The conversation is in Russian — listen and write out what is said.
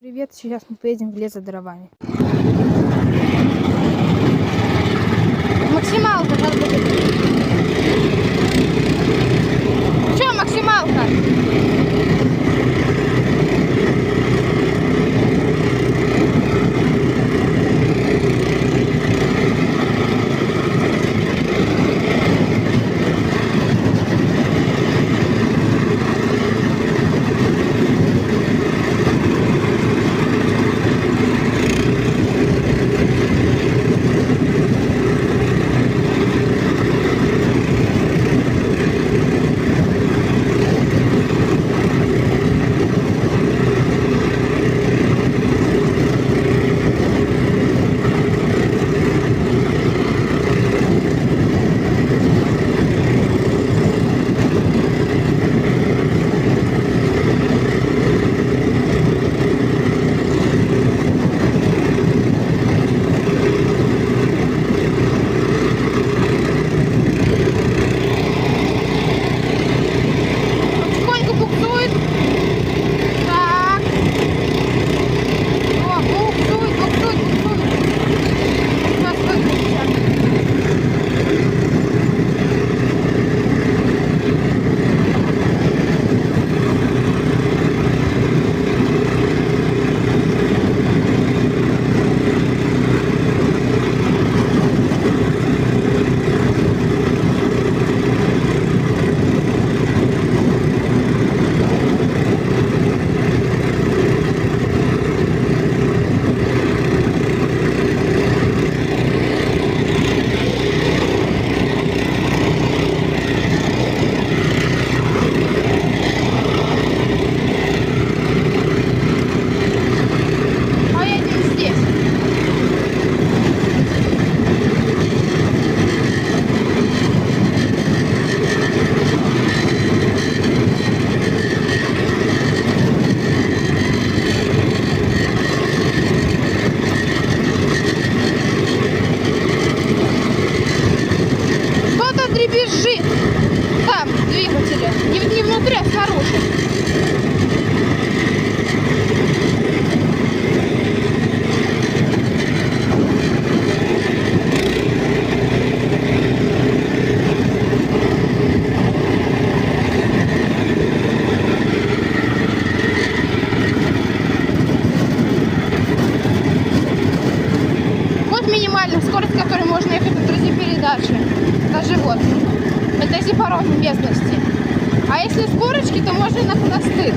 Привет, сейчас мы поедем в лес за дровами. Максималка, надо будет. Че, максималка? Бежит там двигателя, не внутри, а снаружи. Вот минимальная скорость, которой можно ехать на третьей передаче. Даже вот. Это если по ровной местности. А если с горочки, то можно на хвосты.